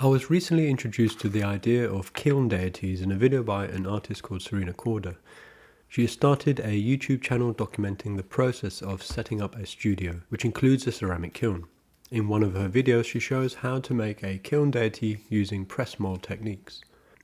I was recently introduced to the idea of kiln deities in a video by an artist called Serena Corder. She has started a YouTube channel documenting the process of setting up a studio, which includes a ceramic kiln. In one of her videos she shows how to make a kiln deity using press mold techniques.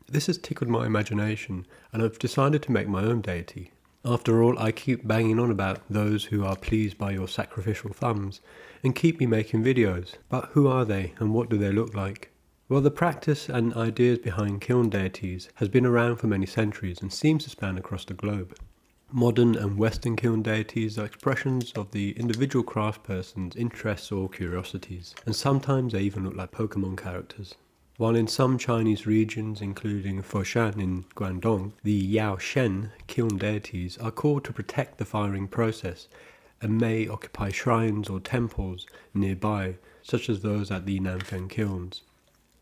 This has tickled my imagination and I've decided to make my own deity. After all, I keep banging on about those who are pleased by your sacrificial thumbs and keep me making videos, but who are they and what do they look like? Well, the practice and ideas behind kiln deities has been around for many centuries and seems to span across the globe. Modern and Western kiln deities are expressions of the individual craftsperson's interests or curiosities, and sometimes they even look like Pokemon characters. While in some Chinese regions, including Foshan in Guangdong, the Yao Shen kiln deities are called to protect the firing process and may occupy shrines or temples nearby, such as those at the Nanfeng kilns.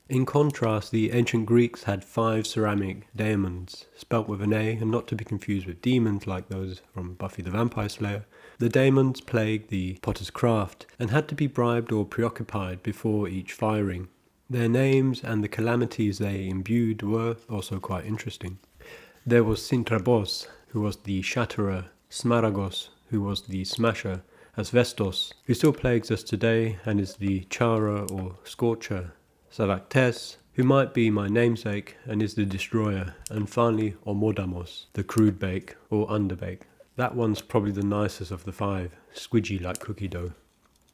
In contrast, the ancient Greeks had 5 ceramic daemons, spelt with an A and not to be confused with demons like those from Buffy the Vampire Slayer. The daemons plagued the potter's craft and had to be bribed or preoccupied before each firing. Their names and the calamities they imbued were also quite interesting. There was Sintrabos, who was the shatterer, Smaragos, who was the smasher, Asbestos, who still plagues us today and is the charer or scorcher, Savactes, who might be my namesake and is the destroyer, and finally Omodamos, the crude bake or underbake. That one's probably the nicest of the 5, squidgy like cookie dough.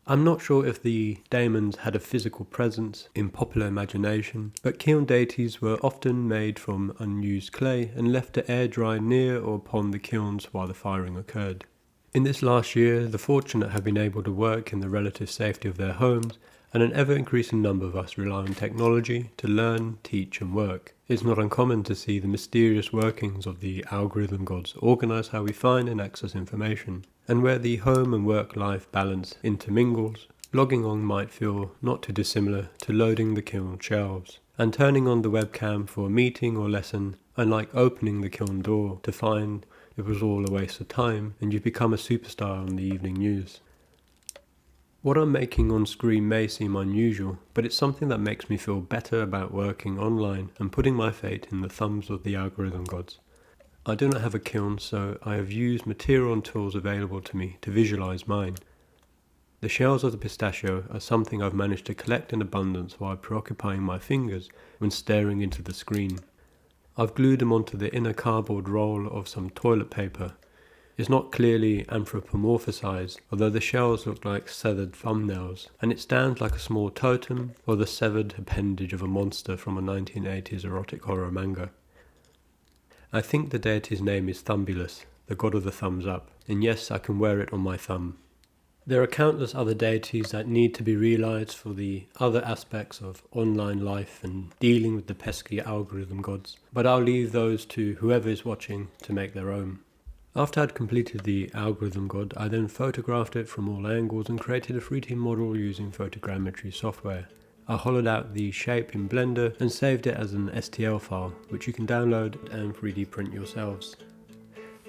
I'm not sure if the daemons had a physical presence in popular imagination, but kiln deities were often made from unused clay and left to air dry near or upon the kilns while the firing occurred. In this last year, the fortunate have been able to work in the relative safety of their homes, and an ever-increasing number of us rely on technology to learn, teach and work. It's not uncommon to see the mysterious workings of the algorithm gods organise how we find and access information. And where the home and work-life balance intermingles, logging on might feel not too dissimilar to loading the kiln shelves, and turning on the webcam for a meeting or lesson, unlike opening the kiln door to find it was all a waste of time and you become a superstar on the evening news. What I'm making on screen may seem unusual, but it's something that makes me feel better about working online and putting my fate in the thumbs of the algorithm gods. I do not have a kiln, so I have used material and tools available to me to visualize mine. The shells of the pistachio are something I've managed to collect in abundance while preoccupying my fingers when staring into the screen. I've glued them onto the inner cardboard roll of some toilet paper. It's not clearly anthropomorphized, although the shells look like severed thumbnails, and it stands like a small totem or the severed appendage of a monster from a 1980s erotic horror manga. I think the deity's name is Thumbulous, the god of the thumbs up, and yes, I can wear it on my thumb. There are countless other deities that need to be realised for the other aspects of online life and dealing with the pesky algorithm gods, but I'll leave those to whoever is watching to make their own. After I'd completed the algorithm god, I then photographed it from all angles and created a 3D model using photogrammetry software. I hollowed out the shape in Blender and saved it as an STL file, which you can download and 3D print yourselves.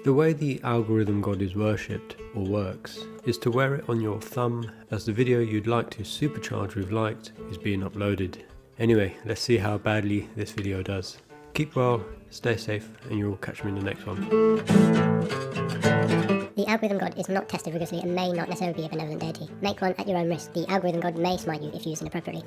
The way the algorithm god is worshipped, or works, is to wear it on your thumb as the video you'd like to supercharge with liked is being uploaded. Anyway, let's see how badly this video does. Keep well, stay safe, and you'll catch me in the next one. The algorithm god is not tested rigorously and may not necessarily be a benevolent deity. Make one at your own risk. The algorithm god may smite you if used inappropriately.